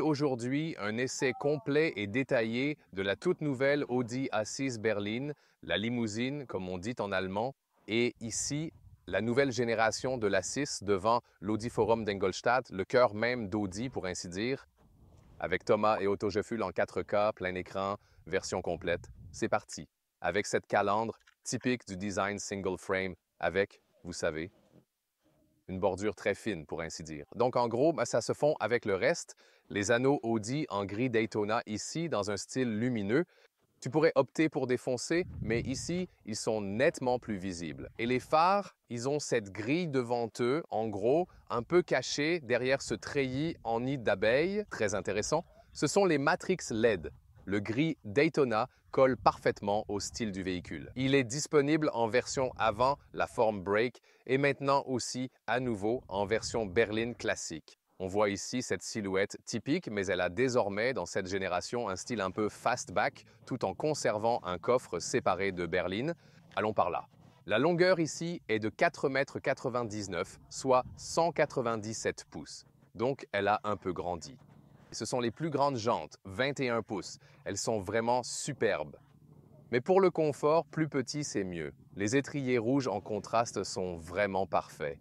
Aujourd'hui, un essai complet et détaillé de la toute nouvelle Audi A6 berline, la limousine, comme on dit en allemand, et ici, la nouvelle génération de l'A6 devant l'Audi Forum d'Ingolstadt, le cœur même d'Audi, pour ainsi dire, avec Thomas et Otto Gefühl en 4K, plein écran, version complète. C'est parti, avec cette calandre typique du design single frame, avec, vous savez, une bordure très fine, pour ainsi dire. Donc, en gros, ça se fond avec le reste. Les anneaux Audi en gris Daytona ici, dans un style lumineux. Tu pourrais opter pour des foncés, mais ici, ils sont nettement plus visibles. Et les phares, ils ont cette grille devant eux, en gros, un peu cachée derrière ce treillis en nid d'abeille, très intéressant. Ce sont les Matrix LED. Le gris Daytona colle parfaitement au style du véhicule. Il est disponible en version avant, la forme Break, et maintenant aussi, à nouveau, en version berline classique. On voit ici cette silhouette typique, mais elle a désormais, dans cette génération, un style un peu fastback, tout en conservant un coffre séparé de berline. Allons par là. La longueur ici est de 4,99 m, soit 197 pouces. Donc, elle a un peu grandi. Ce sont les plus grandes jantes, 21 pouces. Elles sont vraiment superbes. Mais pour le confort, plus petit, c'est mieux. Les étriers rouges en contraste sont vraiment parfaits.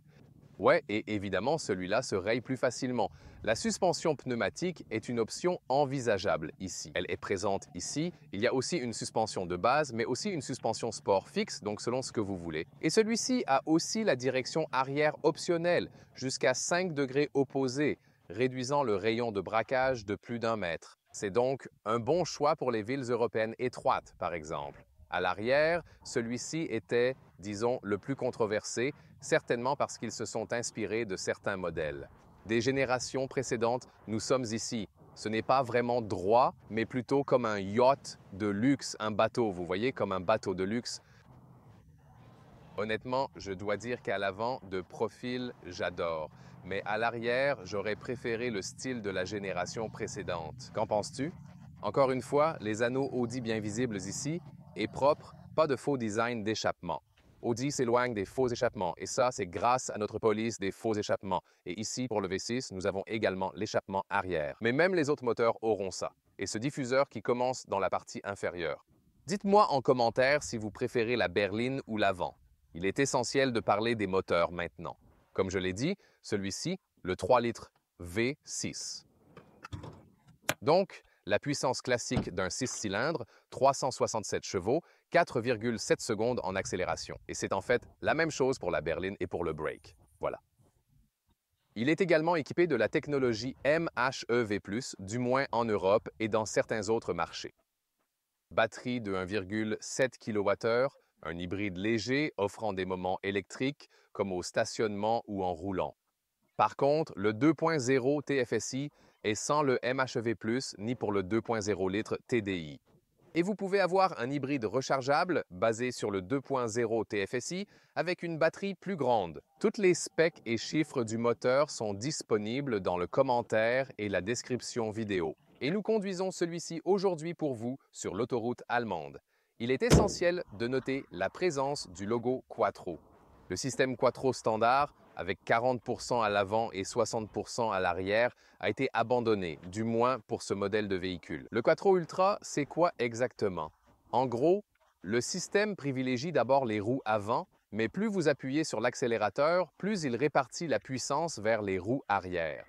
Ouais, et évidemment, celui-là se raye plus facilement. La suspension pneumatique est une option envisageable ici. Elle est présente ici. Il y a aussi une suspension de base, mais aussi une suspension sport fixe, donc selon ce que vous voulez. Et celui-ci a aussi la direction arrière optionnelle, jusqu'à 5 degrés opposés, réduisant le rayon de braquage de plus d'1 mètre. C'est donc un bon choix pour les villes européennes étroites, par exemple. À l'arrière, celui-ci était, disons, le plus controversé, certainement parce qu'ils se sont inspirés de certains modèles. Des générations précédentes, nous sommes ici. Ce n'est pas vraiment droit, mais plutôt comme un yacht de luxe, un bateau, vous voyez, comme un bateau de luxe. Honnêtement, je dois dire qu'à l'avant, de profil, j'adore. Mais à l'arrière, j'aurais préféré le style de la génération précédente. Qu'en penses-tu? Encore une fois, les anneaux Audi bien visibles ici, et propres, pas de faux design d'échappement. Audi s'éloigne des faux échappements, et ça, c'est grâce à notre police des faux échappements. Et ici, pour le V6, nous avons également l'échappement arrière. Mais même les autres moteurs auront ça, et ce diffuseur qui commence dans la partie inférieure. Dites-moi en commentaire si vous préférez la berline ou l'avant. Il est essentiel de parler des moteurs maintenant. Comme je l'ai dit, celui-ci, le 3 litres V6. Donc, la puissance classique d'un 6 cylindres, 367 chevaux, 4,7 secondes en accélération. Et c'est en fait la même chose pour la berline et pour le break. Voilà. Il est également équipé de la technologie MHEV+, du moins en Europe et dans certains autres marchés. Batterie de 1,7 kWh, un hybride léger offrant des moments électriques comme au stationnement ou en roulant. Par contre, le 2.0 TFSI est sans le MHEV+, ni pour le 2.0 litres TDI. Et vous pouvez avoir un hybride rechargeable basé sur le 2.0 TFSI avec une batterie plus grande. Toutes les specs et chiffres du moteur sont disponibles dans le commentaire et la description vidéo. Et nous conduisons celui-ci aujourd'hui pour vous sur l'autoroute allemande. Il est essentiel de noter la présence du logo Quattro. Le système Quattro standard, avec 40% à l'avant et 60% à l'arrière, a été abandonné, du moins pour ce modèle de véhicule. Le Quattro Ultra, c'est quoi exactement? En gros, le système privilégie d'abord les roues avant, mais plus vous appuyez sur l'accélérateur, plus il répartit la puissance vers les roues arrière.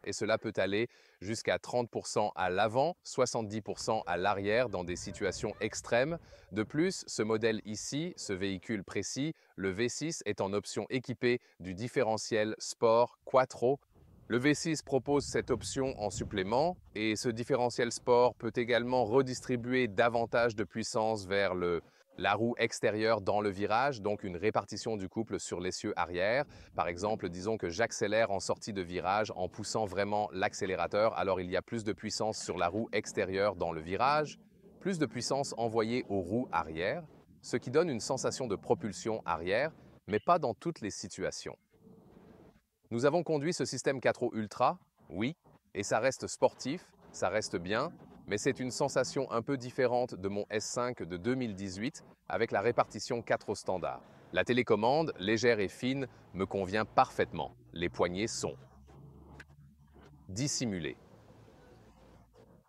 Et cela peut aller jusqu'à 30% à l'avant, 70% à l'arrière dans des situations extrêmes. De plus, ce modèle ici, ce véhicule précis, le V6, est en option équipée du différentiel Sport Quattro. Le V6 propose cette option en supplément et ce différentiel Sport peut également redistribuer davantage de puissance vers la roue extérieure dans le virage, donc une répartition du couple sur l'essieu arrière. Par exemple, disons que j'accélère en sortie de virage en poussant vraiment l'accélérateur, alors il y a plus de puissance sur la roue extérieure dans le virage, plus de puissance envoyée aux roues arrière, ce qui donne une sensation de propulsion arrière, mais pas dans toutes les situations. Nous avons conduit ce système 4 Ultra, oui, et ça reste sportif, ça reste bien, mais c'est une sensation un peu différente de mon S5 de 2018 avec la répartition 4 standard. La télécommande, légère et fine, me convient parfaitement. Les poignées sont dissimulées.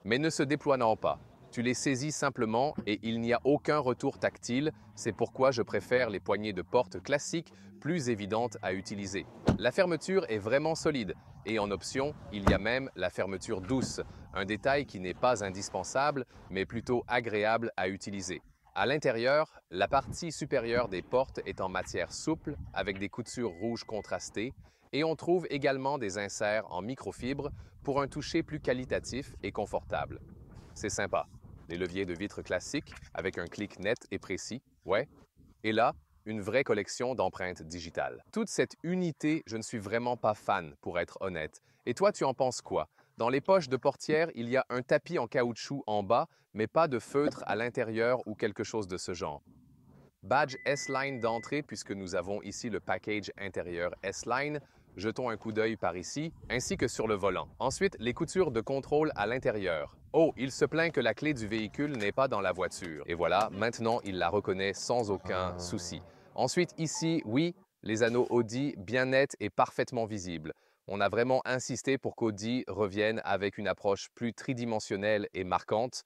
mais ne se déploient pas. Tu les saisis simplement et il n'y a aucun retour tactile, c'est pourquoi je préfère les poignées de porte classiques plus évidentes à utiliser. La fermeture est vraiment solide et en option, il y a même la fermeture douce, un détail qui n'est pas indispensable mais plutôt agréable à utiliser. À l'intérieur, la partie supérieure des portes est en matière souple avec des coutures rouges contrastées et on trouve également des inserts en microfibre pour un toucher plus qualitatif et confortable. C'est sympa. Les leviers de vitre classiques avec un clic net et précis, ouais. Et là, une vraie collection d'empreintes digitales. Toute cette unité, je ne suis vraiment pas fan, pour être honnête. Et toi, tu en penses quoi? Dans les poches de portière, il y a un tapis en caoutchouc en bas, mais pas de feutre à l'intérieur ou quelque chose de ce genre. Badge S-Line d'entrée, puisque nous avons ici le package intérieur S-Line. Jetons un coup d'œil par ici, ainsi que sur le volant. Ensuite, les coutures de contrôle à l'intérieur. Oh, il se plaint que la clé du véhicule n'est pas dans la voiture. Et voilà, maintenant il la reconnaît sans aucun souci. Ensuite, ici, oui, les anneaux Audi bien nets et parfaitement visibles. On a vraiment insisté pour qu'Audi revienne avec une approche plus tridimensionnelle et marquante.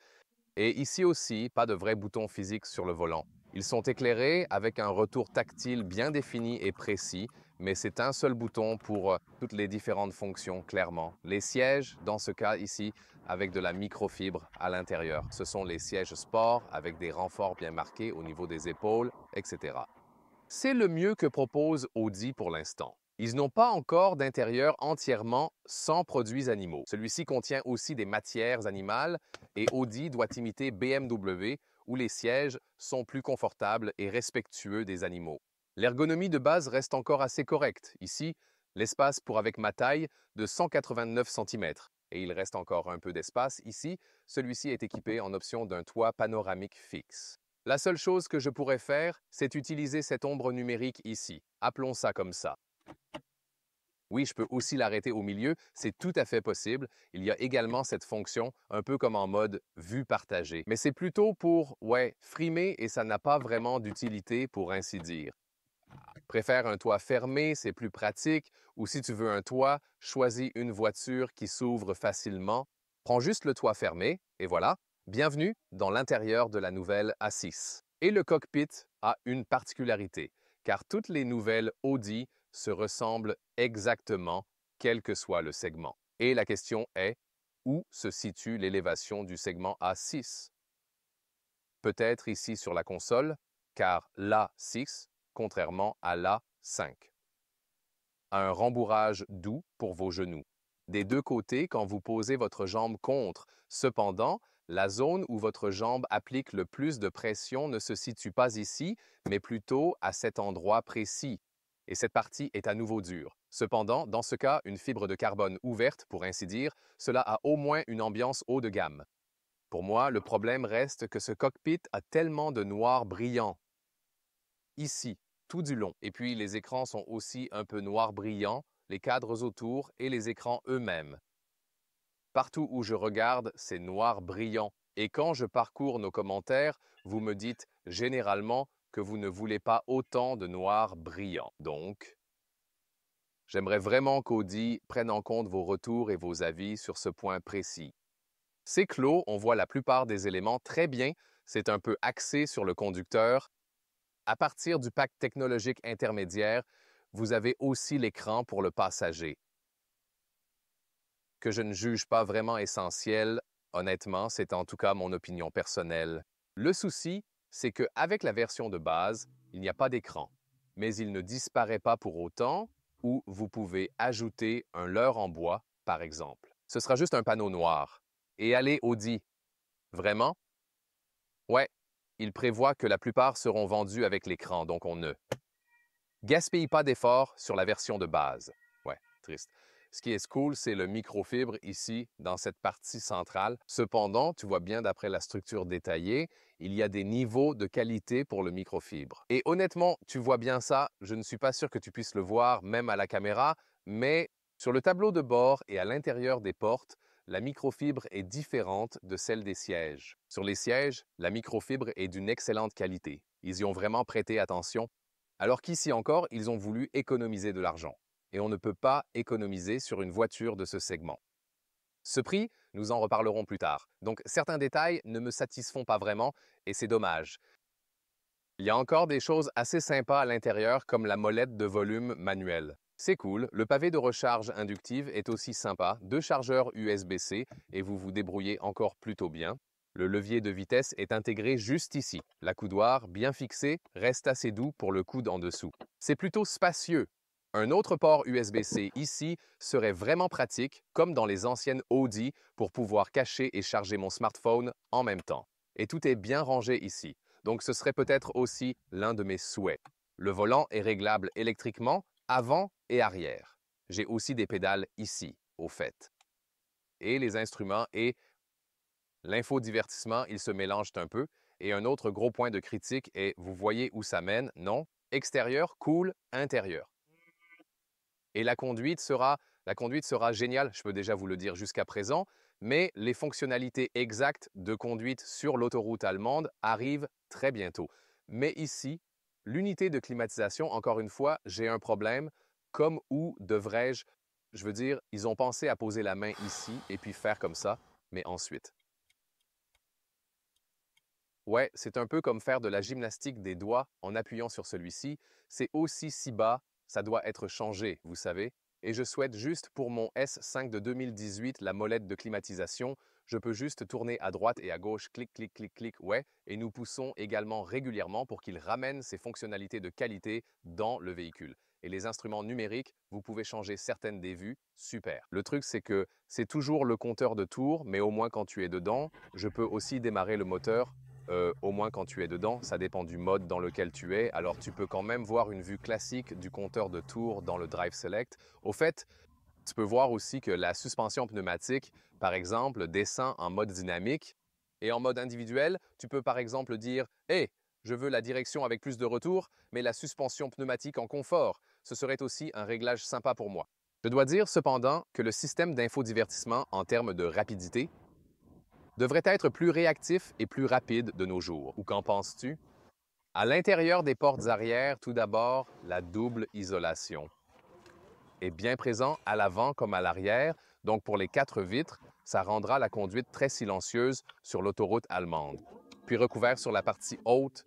Et ici aussi, pas de vrais boutons physiques sur le volant. Ils sont éclairés avec un retour tactile bien défini et précis, mais c'est un seul bouton pour toutes les différentes fonctions, clairement. Les sièges, dans ce cas ici, avec de la microfibre à l'intérieur. Ce sont les sièges sport avec des renforts bien marqués au niveau des épaules, etc. C'est le mieux que propose Audi pour l'instant. Ils n'ont pas encore d'intérieur entièrement sans produits animaux. Celui-ci contient aussi des matières animales et Audi doit imiter BMW où les sièges sont plus confortables et respectueux des animaux. L'ergonomie de base reste encore assez correcte. Ici, l'espace pour avec ma taille de 189 cm. Et il reste encore un peu d'espace ici. Celui-ci est équipé en option d'un toit panoramique fixe. La seule chose que je pourrais faire, c'est utiliser cette ombre numérique ici. Appelons ça comme ça. Oui, je peux aussi l'arrêter au milieu, c'est tout à fait possible. Il y a également cette fonction, un peu comme en mode vue partagée. Mais c'est plutôt pour, ouais, frimer et ça n'a pas vraiment d'utilité pour ainsi dire. Préfère un toit fermé, c'est plus pratique, ou si tu veux un toit, choisis une voiture qui s'ouvre facilement. Prends juste le toit fermé, et voilà. Bienvenue dans l'intérieur de la nouvelle A6. Et le cockpit a une particularité, car toutes les nouvelles Audi se ressemblent exactement, quel que soit le segment. Et la question est, où se situe l'élévation du segment A6? Peut-être ici sur la console, car l'A6, contrairement à l'A5, a un rembourrage doux pour vos genoux. Des deux côtés quand vous posez votre jambe contre. Cependant, la zone où votre jambe applique le plus de pression ne se situe pas ici, mais plutôt à cet endroit précis. Et cette partie est à nouveau dure. Cependant, dans ce cas, une fibre de carbone ouverte, pour ainsi dire, cela a au moins une ambiance haut de gamme. Pour moi, le problème reste que ce cockpit a tellement de noir brillant. Ici, tout du long. Et puis, les écrans sont aussi un peu noir brillant, les cadres autour et les écrans eux-mêmes. Partout où je regarde, c'est noir brillant. Et quand je parcours nos commentaires, vous me dites généralement que vous ne voulez pas autant de noir brillant. Donc, j'aimerais vraiment qu'Audi prenne en compte vos retours et vos avis sur ce point précis. C'est clos, on voit la plupart des éléments très bien, c'est un peu axé sur le conducteur. À partir du pack technologique intermédiaire, vous avez aussi l'écran pour le passager, que je ne juge pas vraiment essentiel, honnêtement, c'est en tout cas mon opinion personnelle. Le souci, c'est qu'avec la version de base, il n'y a pas d'écran, mais il ne disparaît pas pour autant, ou vous pouvez ajouter un leurre en bois, par exemple. Ce sera juste un panneau noir. Et allez, Audi, vraiment? Ouais, il prévoit que la plupart seront vendus avec l'écran, donc on ne gaspille pas d'efforts sur la version de base. Ouais, triste. Ce qui est cool, c'est le microfibre ici, dans cette partie centrale. Cependant, tu vois bien d'après la structure détaillée, il y a des niveaux de qualité pour le microfibre. Et honnêtement, tu vois bien ça, je ne suis pas sûr que tu puisses le voir même à la caméra, mais sur le tableau de bord et à l'intérieur des portes, la microfibre est différente de celle des sièges. Sur les sièges, la microfibre est d'une excellente qualité. Ils y ont vraiment prêté attention. Alors qu'ici encore, ils ont voulu économiser de l'argent. Et on ne peut pas économiser sur une voiture de ce segment. Ce prix, nous en reparlerons plus tard. Donc certains détails ne me satisfont pas vraiment et c'est dommage. Il y a encore des choses assez sympas à l'intérieur comme la molette de volume manuelle. C'est cool, le pavé de recharge inductive est aussi sympa, 2 chargeurs USB-C et vous vous débrouillez encore plutôt bien. Le levier de vitesse est intégré juste ici. L'accoudoir, bien fixé, reste assez doux pour le coude en dessous. C'est plutôt spacieux. Un autre port USB-C ici serait vraiment pratique, comme dans les anciennes Audi, pour pouvoir cacher et charger mon smartphone en même temps. Et tout est bien rangé ici. Donc ce serait peut-être aussi l'un de mes souhaits. Le volant est réglable électriquement avant et arrière. J'ai aussi des pédales ici, au fait. Et les instruments et l'infodivertissement, ils se mélangent un peu. Et un autre gros point de critique est, vous voyez où ça mène? Non. Extérieur, cool, intérieur. Et la conduite sera géniale, je peux déjà vous le dire jusqu'à présent, mais les fonctionnalités exactes de conduite sur l'autoroute allemande arrivent très bientôt. Mais ici, l'unité de climatisation, encore une fois, j'ai un problème. Comme où devrais-je, je veux dire, ils ont pensé à poser la main ici et puis faire comme ça, mais ensuite. Ouais, c'est un peu comme faire de la gymnastique des doigts en appuyant sur celui-ci. C'est aussi si bas, ça doit être changé, vous savez. Et je souhaite juste pour mon S5 de 2018 la molette de climatisation. Je peux juste tourner à droite et à gauche, clic, clic, clic, clic, ouais. Et nous poussons également régulièrement pour qu'il ramène ses fonctionnalités de qualité dans le véhicule. Et les instruments numériques, vous pouvez changer certaines des vues, super. Le truc, c'est que c'est toujours le compteur de tours, mais au moins quand tu es dedans, je peux aussi démarrer le moteur au moins quand tu es dedans, ça dépend du mode dans lequel tu es. Alors tu peux quand même voir une vue classique du compteur de tours dans le Drive Select. Au fait, tu peux voir aussi que la suspension pneumatique, par exemple, descend en mode dynamique. Et en mode individuel, tu peux par exemple dire « Hey, je veux la direction avec plus de retour, mais la suspension pneumatique en confort. » Ce serait aussi un réglage sympa pour moi. Je dois dire cependant que le système d'infodivertissement en termes de rapidité devrait être plus réactif et plus rapide de nos jours. Ou qu'en penses-tu? À l'intérieur des portes arrière, tout d'abord, la double isolation est bien présent à l'avant comme à l'arrière, donc pour les 4 vitres, ça rendra la conduite très silencieuse sur l'autoroute allemande. Puis recouvert sur la partie haute,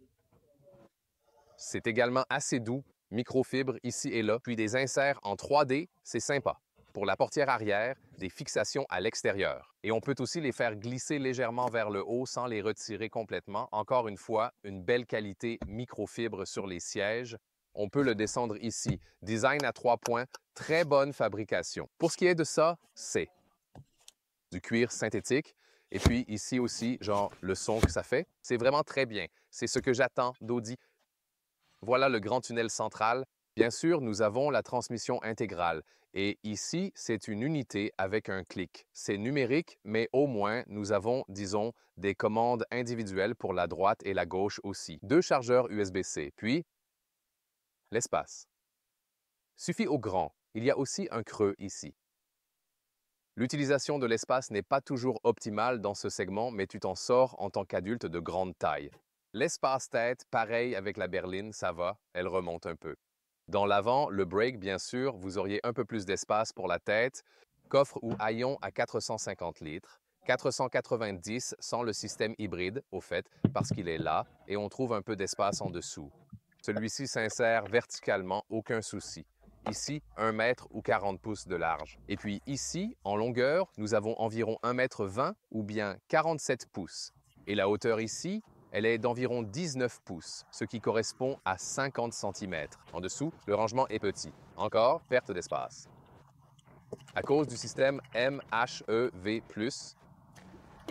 c'est également assez doux, microfibre ici et là, puis des inserts en 3D, c'est sympa. Pour la portière arrière, des fixations à l'extérieur. Et on peut aussi les faire glisser légèrement vers le haut sans les retirer complètement. Encore une fois, une belle qualité microfibre sur les sièges. On peut le descendre ici. Design à 3 points, très bonne fabrication. Pour ce qui est de ça, c'est du cuir synthétique. Et puis ici aussi, genre le son que ça fait, c'est vraiment très bien. C'est ce que j'attends d'Audi. Voilà le grand tunnel central. Bien sûr, nous avons la transmission intégrale. Et ici, c'est une unité avec un clic. C'est numérique, mais au moins, nous avons, disons, des commandes individuelles pour la droite et la gauche aussi. 2 chargeurs USB-C, puis l'espace. Suffit au grand. Il y a aussi un creux ici. L'utilisation de l'espace n'est pas toujours optimale dans ce segment, mais tu t'en sors en tant qu'adulte de grande taille. L'espace-tête, pareil avec la berline, ça va, elle remonte un peu. Dans l'avant, le brake, bien sûr, vous auriez un peu plus d'espace pour la tête. Coffre ou haillon à 450 litres. 490 sans le système hybride, au fait, parce qu'il est là, et on trouve un peu d'espace en dessous. Celui-ci s'insère verticalement, aucun souci. Ici, 1 mètre ou 40 pouces de large. Et puis ici, en longueur, nous avons environ 1 mètre 20 ou bien 47 pouces. Et la hauteur ici, elle est d'environ 19 pouces, ce qui correspond à 50 cm. En dessous, le rangement est petit. Encore, perte d'espace. À cause du système MHEV+,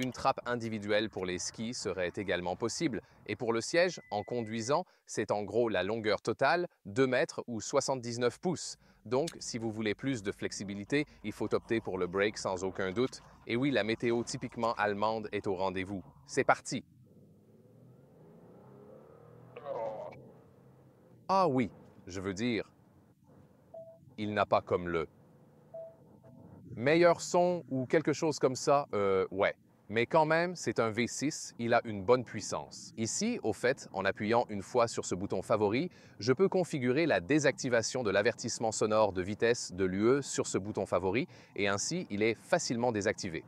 une trappe individuelle pour les skis serait également possible. Et pour le siège, en conduisant, c'est en gros la longueur totale, 2 mètres ou 79 pouces. Donc, si vous voulez plus de flexibilité, il faut opter pour le brake sans aucun doute. Et oui, la météo typiquement allemande est au rendez-vous. C'est parti! Ah oui, je veux dire, il n'a pas comme le meilleur son ou quelque chose comme ça, ouais. Mais quand même, c'est un V6, il a une bonne puissance. Ici, au fait, en appuyant une fois sur ce bouton favori, je peux configurer la désactivation de l'avertissement sonore de vitesse de l'UE sur ce bouton favori et ainsi il est facilement désactivé.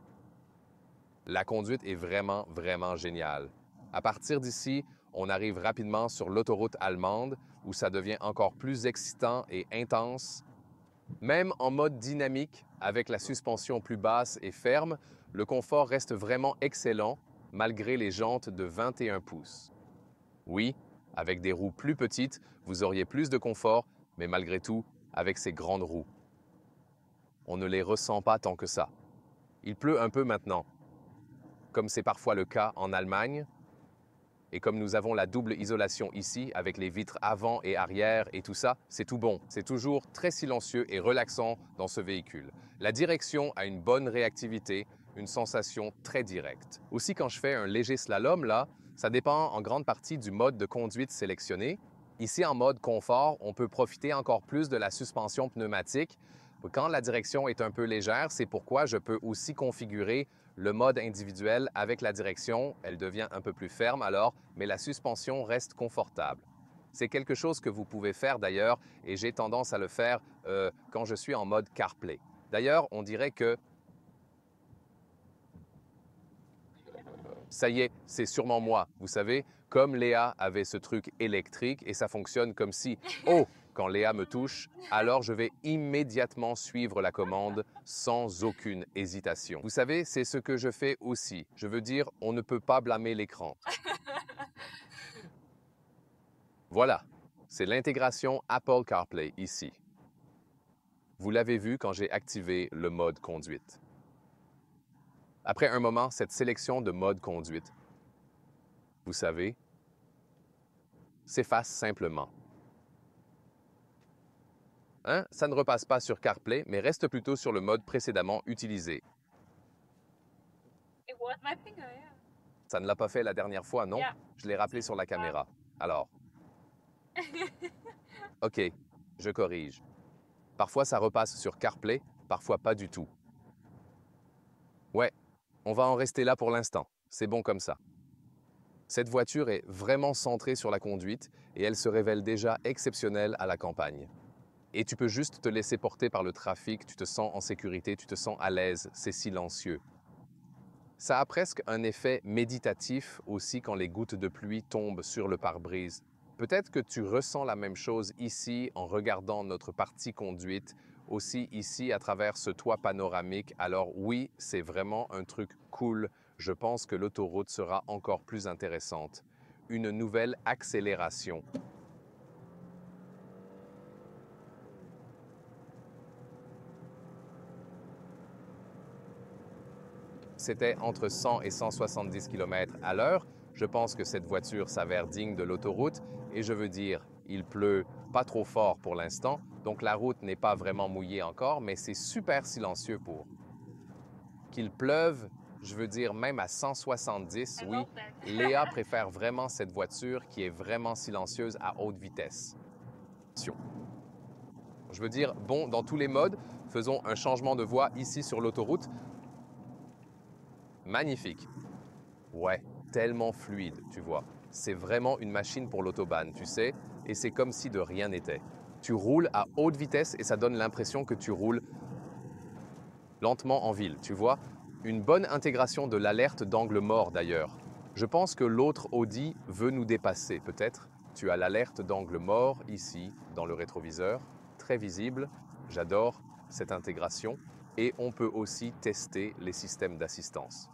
La conduite est vraiment géniale. À partir d'ici, on arrive rapidement sur l'autoroute allemande où ça devient encore plus excitant et intense. Même en mode dynamique, avec la suspension plus basse et ferme, le confort reste vraiment excellent malgré les jantes de 21 pouces. Oui, avec des roues plus petites, vous auriez plus de confort, mais malgré tout, avec ces grandes roues, on ne les ressent pas tant que ça. Il pleut un peu maintenant, comme c'est parfois le cas en Allemagne, et comme nous avons la double isolation ici, avec les vitres avant et arrière et tout ça, c'est tout bon. C'est toujours très silencieux et relaxant dans ce véhicule. La direction a une bonne réactivité, une sensation très directe. Aussi, quand je fais un léger slalom, là, ça dépend en grande partie du mode de conduite sélectionné. Ici, en mode confort, on peut profiter encore plus de la suspension pneumatique. Quand la direction est un peu légère, c'est pourquoi je peux aussi configurer le mode individuel avec la direction, elle devient un peu plus ferme alors, mais la suspension reste confortable. C'est quelque chose que vous pouvez faire d'ailleurs, et j'ai tendance à le faire quand je suis en mode CarPlay. D'ailleurs, on dirait que ça y est, c'est sûrement moi. Vous savez, comme Léa avait ce truc électrique et ça fonctionne comme si, oh, quand Léa me touche, alors je vais immédiatement suivre la commande sans aucune hésitation. Vous savez, c'est ce que je fais aussi. Je veux dire, on ne peut pas blâmer l'écran. Voilà, c'est l'intégration Apple CarPlay ici. Vous l'avez vu quand j'ai activé le mode conduite. Après un moment, cette sélection de mode conduite, vous savez, s'efface simplement. Hein? Ça ne repasse pas sur CarPlay, mais reste plutôt sur le mode précédemment utilisé. Ça ne l'a pas fait la dernière fois, non? Je l'ai rappelé sur la caméra. Alors. OK, je corrige. Parfois, ça repasse sur CarPlay, parfois pas du tout. Ouais, on va en rester là pour l'instant. C'est bon comme ça. Cette voiture est vraiment centrée sur la conduite et elle se révèle déjà exceptionnelle à la campagne. Et tu peux juste te laisser porter par le trafic, tu te sens en sécurité, tu te sens à l'aise, c'est silencieux. Ça a presque un effet méditatif aussi quand les gouttes de pluie tombent sur le pare-brise. Peut-être que tu ressens la même chose ici en regardant notre partie conduite, aussi ici à travers ce toit panoramique. Alors oui, c'est vraiment un truc cool. Je pense que l'autoroute sera encore plus intéressante. Une nouvelle accélération. C'était entre 100 et 170 km à l'heure. Je pense que cette voiture s'avère digne de l'autoroute et je veux dire, il pleut pas trop fort pour l'instant, donc la route n'est pas vraiment mouillée encore, mais c'est super silencieux pour. Qu'il pleuve, je veux dire même à 170, oui, Léa préfère vraiment cette voiture qui est vraiment silencieuse à haute vitesse. Je veux dire, bon, dans tous les modes, faisons un changement de voie ici sur l'autoroute. Magnifique. Ouais, tellement fluide, tu vois. C'est vraiment une machine pour l'autobahn, tu sais, et c'est comme si de rien n'était. Tu roules à haute vitesse et ça donne l'impression que tu roules lentement en ville, tu vois. Une bonne intégration de l'alerte d'angle mort d'ailleurs. Je pense que l'autre Audi veut nous dépasser, peut-être. Tu as l'alerte d'angle mort ici, dans le rétroviseur, très visible. J'adore cette intégration. Et on peut aussi tester les systèmes d'assistance.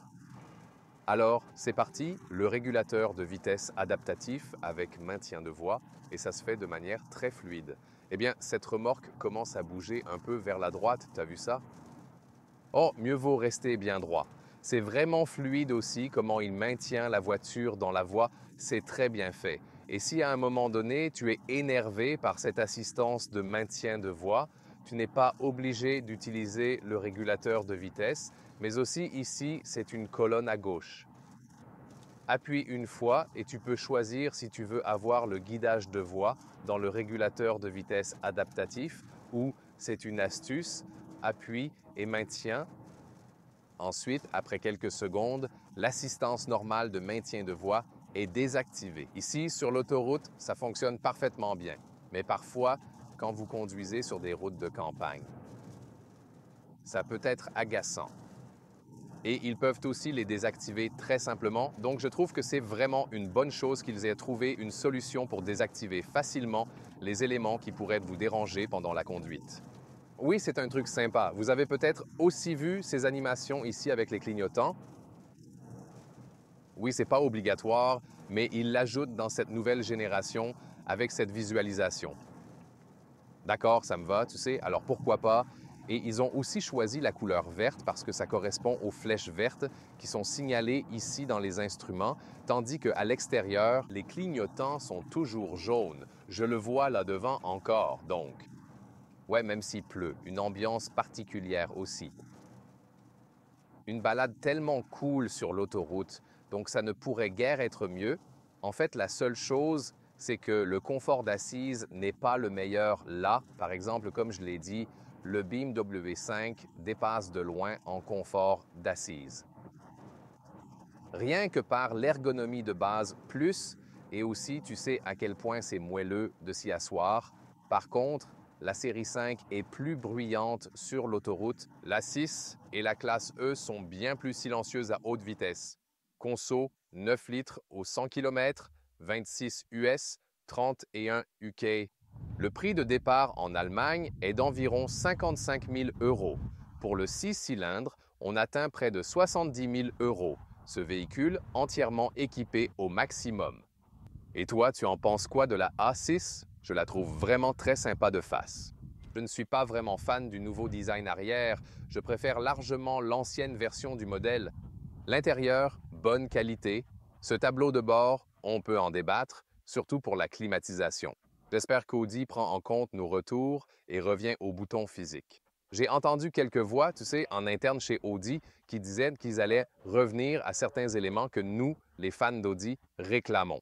Alors, c'est parti, le régulateur de vitesse adaptatif avec maintien de voie, et ça se fait de manière très fluide. Eh bien, cette remorque commence à bouger un peu vers la droite, t'as vu ça? Oh, mieux vaut rester bien droit. C'est vraiment fluide aussi comment il maintient la voiture dans la voie, c'est très bien fait. Et si à un moment donné, tu es énervé par cette assistance de maintien de voie, tu n'es pas obligé d'utiliser le régulateur de vitesse, mais aussi ici, c'est une colonne à gauche. Appuie une fois et tu peux choisir si tu veux avoir le guidage de voie dans le régulateur de vitesse adaptatif ou c'est une astuce, appuie et maintien Ensuite, après quelques secondes, l'assistance normale de maintien de voie est désactivée. Ici, sur l'autoroute, ça fonctionne parfaitement bien, mais parfois, quand vous conduisez sur des routes de campagne, ça peut être agaçant. Et ils peuvent aussi les désactiver très simplement. Donc, je trouve que c'est vraiment une bonne chose qu'ils aient trouvé une solution pour désactiver facilement les éléments qui pourraient vous déranger pendant la conduite. Oui, c'est un truc sympa. Vous avez peut-être aussi vu ces animations ici avec les clignotants. Oui, c'est pas obligatoire, mais ils l'ajoutent dans cette nouvelle génération avec cette visualisation. D'accord, ça me va, tu sais, alors pourquoi pas? Et ils ont aussi choisi la couleur verte parce que ça correspond aux flèches vertes qui sont signalées ici dans les instruments, tandis qu'à l'extérieur, les clignotants sont toujours jaunes. Je le vois là devant encore, donc. Ouais, même s'il pleut, une ambiance particulière aussi. Une balade tellement cool sur l'autoroute, donc ça ne pourrait guère être mieux. En fait, la seule chose, c'est que le confort d'assise n'est pas le meilleur là. Par exemple, comme je l'ai dit, le BMW 5 dépasse de loin en confort d'assise. Rien que par l'ergonomie de base plus, et aussi tu sais à quel point c'est moelleux de s'y asseoir. Par contre, la série 5 est plus bruyante sur l'autoroute. La 6 et la classe E sont bien plus silencieuses à haute vitesse. Conso 9 litres au 100 km, 26 US, 31 UK. Le prix de départ en Allemagne est d'environ 55 000 €. Pour le 6 cylindres, on atteint près de 70 000 €. Ce véhicule entièrement équipé au maximum. Et toi, tu en penses quoi de la A6? Je la trouve vraiment très sympa de face. Je ne suis pas vraiment fan du nouveau design arrière, je préfère largement l'ancienne version du modèle. L'intérieur, bonne qualité. Ce tableau de bord, on peut en débattre, surtout pour la climatisation. J'espère qu'Audi prend en compte nos retours et revient au bouton physique. J'ai entendu quelques voix, tu sais, en interne chez Audi qui disaient qu'ils allaient revenir à certains éléments que nous, les fans d'Audi, réclamons.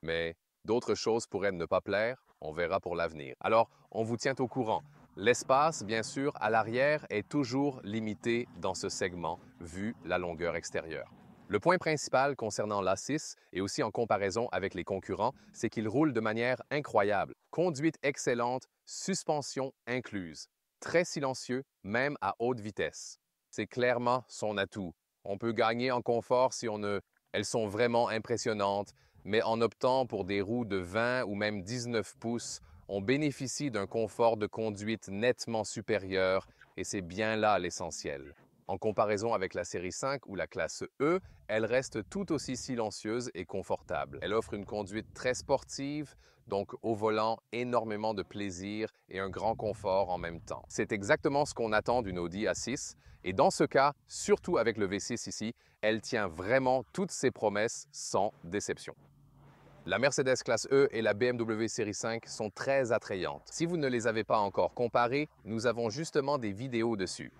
Mais d'autres choses pourraient ne pas plaire, on verra pour l'avenir. Alors, on vous tient au courant. L'espace, bien sûr, à l'arrière est toujours limité dans ce segment, vu la longueur extérieure. Le point principal concernant l'A6 et aussi en comparaison avec les concurrents, c'est qu'il roule de manière incroyable. Conduite excellente, suspension incluse. Très silencieux, même à haute vitesse. C'est clairement son atout. On peut gagner en confort si on ne... Elles sont vraiment impressionnantes, mais en optant pour des roues de 20 ou même 19 pouces, on bénéficie d'un confort de conduite nettement supérieur et c'est bien là l'essentiel. En comparaison avec la série 5 ou la classe E, elle reste tout aussi silencieuse et confortable. Elle offre une conduite très sportive, donc au volant, énormément de plaisir et un grand confort en même temps. C'est exactement ce qu'on attend d'une Audi A6 et dans ce cas, surtout avec le V6 ici, elle tient vraiment toutes ses promesses sans déception. La Mercedes classe E et la BMW série 5 sont très attrayantes. Si vous ne les avez pas encore comparées, nous avons justement des vidéos dessus.